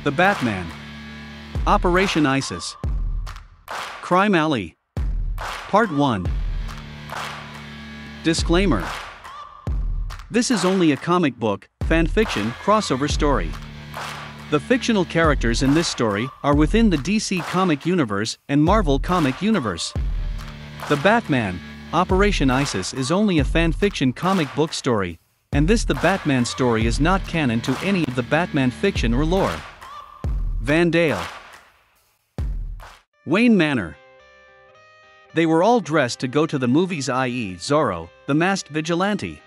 The Batman. Operation Isis. Crime Alley. Part 1. Disclaimer. This is only a comic book, fanfiction, crossover story. The fictional characters in this story are within the DC comic universe and Marvel comic universe. The Batman, Operation Isis is only a fanfiction comic book story, and the Batman story is not canon to any of the Batman fiction or lore. Vandale. Wayne Manor. They were all dressed to go to the movies, i.e. Zorro, the masked vigilante.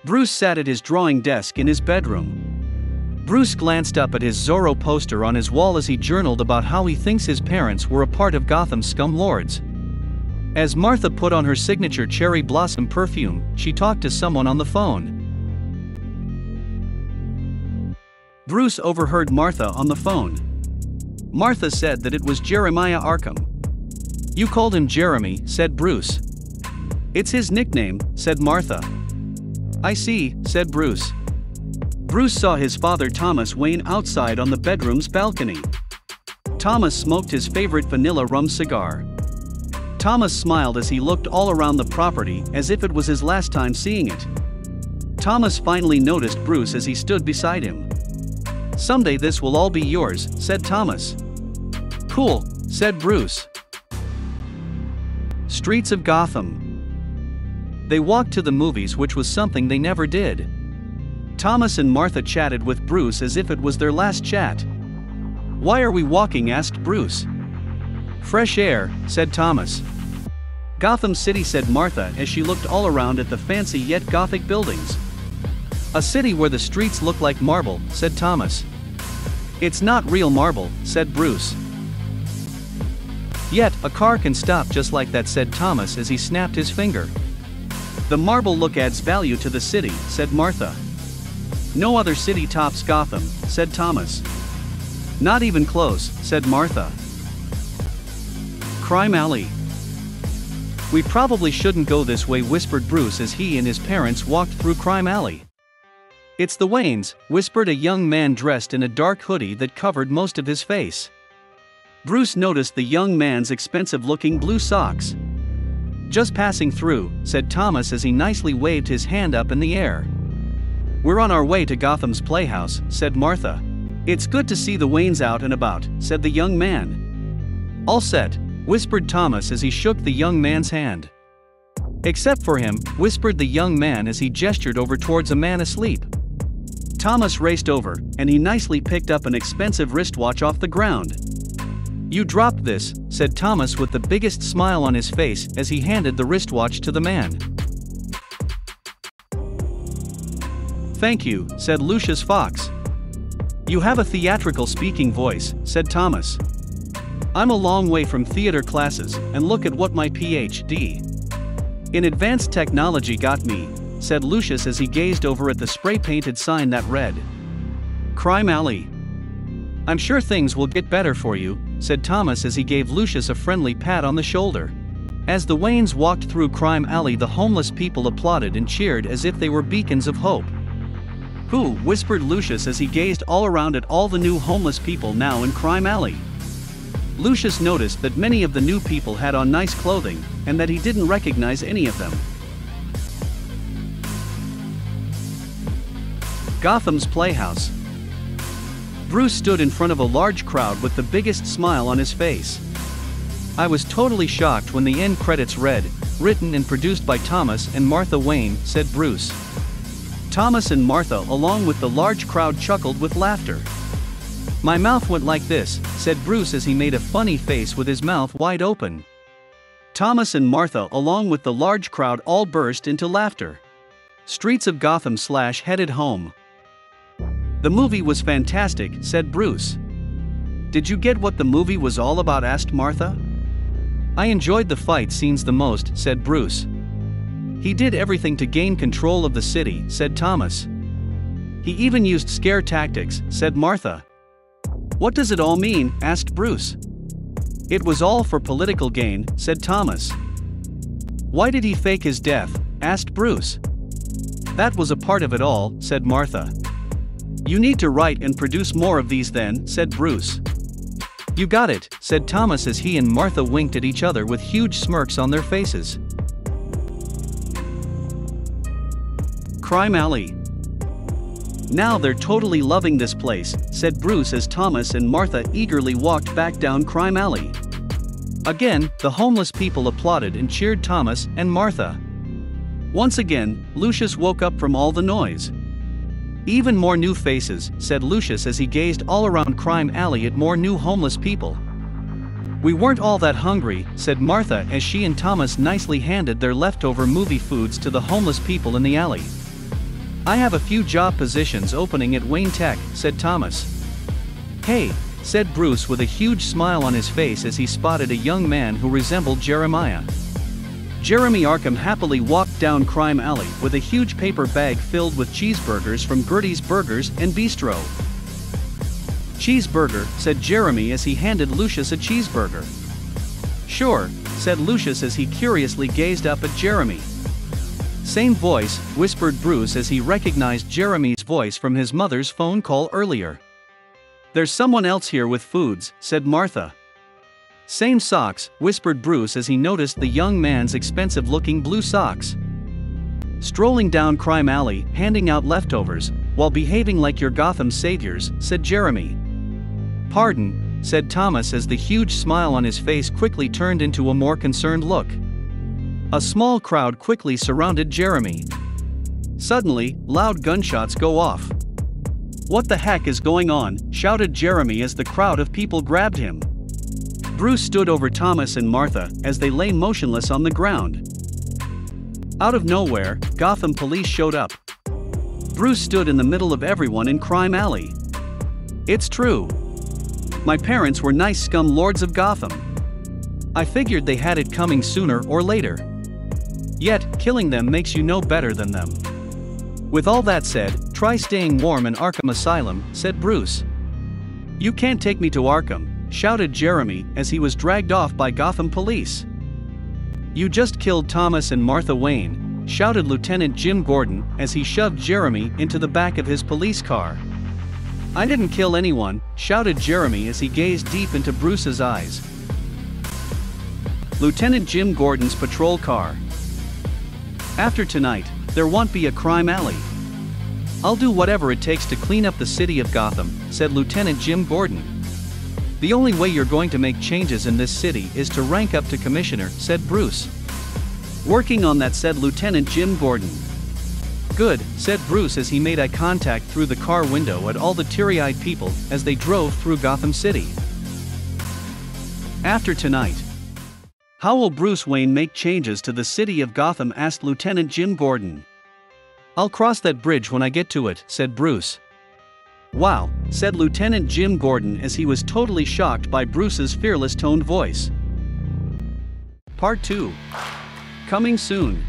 Bruce sat at his drawing desk in his bedroom. Bruce glanced up at his Zorro poster on his wall as he journaled about how he thinks his parents were a part of Gotham's scum lords. As Martha put on her signature cherry blossom perfume, she talked to someone on the phone. Bruce overheard Martha on the phone. Martha said that it was Jeremiah Arkham. "You called him Jeremy," said Bruce. "It's his nickname," said Martha. "I see," said Bruce. Bruce saw his father Thomas Wayne outside on the bedroom's balcony. Thomas smoked his favorite vanilla rum cigar. Thomas smiled as he looked all around the property as if it was his last time seeing it. Thomas finally noticed Bruce as he stood beside him. "Someday this will all be yours," said Thomas. "Cool," said Bruce. Streets of Gotham. They walked to the movies, which was something they never did. Thomas and Martha chatted with Bruce as if it was their last chat. "Why are we walking?" asked Bruce. "Fresh air," said Thomas. "Gotham City," said Martha as she looked all around at the fancy yet gothic buildings. "A city where the streets look like marble," said Thomas. "It's not real marble," said Bruce. "Yet, a car can stop just like that," said Thomas as he snapped his finger. "The marble look adds value to the city," said Martha. "No other city tops Gotham," said Thomas. "Not even close," said Martha. Crime Alley. "We probably shouldn't go this way," whispered Bruce as he and his parents walked through Crime Alley. "It's the Waynes," whispered a young man dressed in a dark hoodie that covered most of his face. Bruce noticed the young man's expensive-looking blue socks. "Just passing through," said Thomas as he nicely waved his hand up in the air. "We're on our way to Gotham's Playhouse," said Martha. "It's good to see the Waynes out and about," said the young man. "All set," whispered Thomas as he shook the young man's hand. "Except for him," whispered the young man as he gestured over towards a man asleep. Thomas raced over, and he nicely picked up an expensive wristwatch off the ground. "You dropped this," said Thomas with the biggest smile on his face as he handed the wristwatch to the man. "Thank you," said Lucius Fox. "You have a theatrical speaking voice," said Thomas. "I'm a long way from theater classes, and look at what my PhD in advanced technology got me," said Lucius as he gazed over at the spray-painted sign that read, "Crime Alley." "I'm sure things will get better for you," said Thomas as he gave Lucius a friendly pat on the shoulder. As the Waynes walked through Crime Alley, the homeless people applauded and cheered as if they were beacons of hope. "Who?" whispered Lucius as he gazed all around at all the new homeless people now in Crime Alley. Lucius noticed that many of the new people had on nice clothing, and that he didn't recognize any of them. Gotham's Playhouse. Bruce stood in front of a large crowd with the biggest smile on his face. "I was totally shocked when the end credits read, written and produced by Thomas and Martha Wayne," said Bruce. Thomas and Martha, along with the large crowd, chuckled with laughter. "My mouth went like this," said Bruce as he made a funny face with his mouth wide open. Thomas and Martha, along with the large crowd, all burst into laughter. Streets of Gotham / headed home. "The movie was fantastic," said Bruce. "Did you get what the movie was all about?" asked Martha. "I enjoyed the fight scenes the most," said Bruce. "He did everything to gain control of the city," said Thomas. "He even used scare tactics," said Martha. "What does it all mean?" asked Bruce. "It was all for political gain," said Thomas. "Why did he fake his death?" asked Bruce. "That was a part of it all," said Martha. "You need to write and produce more of these then," said Bruce. "You got it," said Thomas as he and Martha winked at each other with huge smirks on their faces. Crime Alley. "Now they're totally loving this place," said Bruce as Thomas and Martha eagerly walked back down Crime Alley. Again, the homeless people applauded and cheered Thomas and Martha. Once again, Lucius woke up from all the noise. "Even more new faces," said Lucius as he gazed all around Crime Alley at more new homeless people. "We weren't all that hungry," said Martha as she and Thomas nicely handed their leftover movie foods to the homeless people in the alley. "I have a few job positions opening at Wayne Tech," said Thomas. "Hey," said Bruce with a huge smile on his face as he spotted a young man who resembled Jeremiah. Jeremy Arkham happily walked down Crime Alley with a huge paper bag filled with cheeseburgers from Gertie's Burgers and Bistro. "Cheeseburger," said Jeremy as he handed Lucius a cheeseburger. "Sure," said Lucius as he curiously gazed up at Jeremy. "Same voice," whispered Bruce as he recognized Jeremy's voice from his mother's phone call earlier. "There's someone else here with foods," said Martha. "Same socks," whispered Bruce as he noticed the young man's expensive-looking blue socks. "Strolling down Crime Alley, handing out leftovers, while behaving like your Gotham saviors," said Jeremy. "Pardon," said Thomas as the huge smile on his face quickly turned into a more concerned look. A small crowd quickly surrounded Jeremy. Suddenly, loud gunshots go off. "What the heck is going on?" shouted Jeremy as the crowd of people grabbed him. Bruce stood over Thomas and Martha as they lay motionless on the ground. Out of nowhere, Gotham police showed up. Bruce stood in the middle of everyone in Crime Alley. "It's true. My parents were nice scum lords of Gotham. I figured they had it coming sooner or later. Yet, killing them makes you no better than them. With all that said, try staying warm in Arkham Asylum," said Bruce. "You can't take me to Arkham," shouted Jeremy as he was dragged off by Gotham police. "You just killed Thomas and Martha Wayne," shouted Lieutenant Jim Gordon as he shoved Jeremy into the back of his police car. "I didn't kill anyone," shouted Jeremy as he gazed deep into Bruce's eyes. Lieutenant Jim Gordon's patrol car. "After tonight, there won't be a crime alley. I'll do whatever it takes to clean up the city of Gotham," said Lieutenant Jim Gordon. "The only way you're going to make changes in this city is to rank up to commissioner," said Bruce. "Working on that," said Lieutenant Jim Gordon. "Good," said Bruce as he made eye contact through the car window at all the teary-eyed people as they drove through Gotham City. "After tonight. How will Bruce Wayne make changes to the city of Gotham?" asked Lieutenant Jim Gordon. "I'll cross that bridge when I get to it," said Bruce. "Wow," said Lieutenant Jim Gordon as he was totally shocked by Bruce's fearless toned voice. Part 2. Coming soon.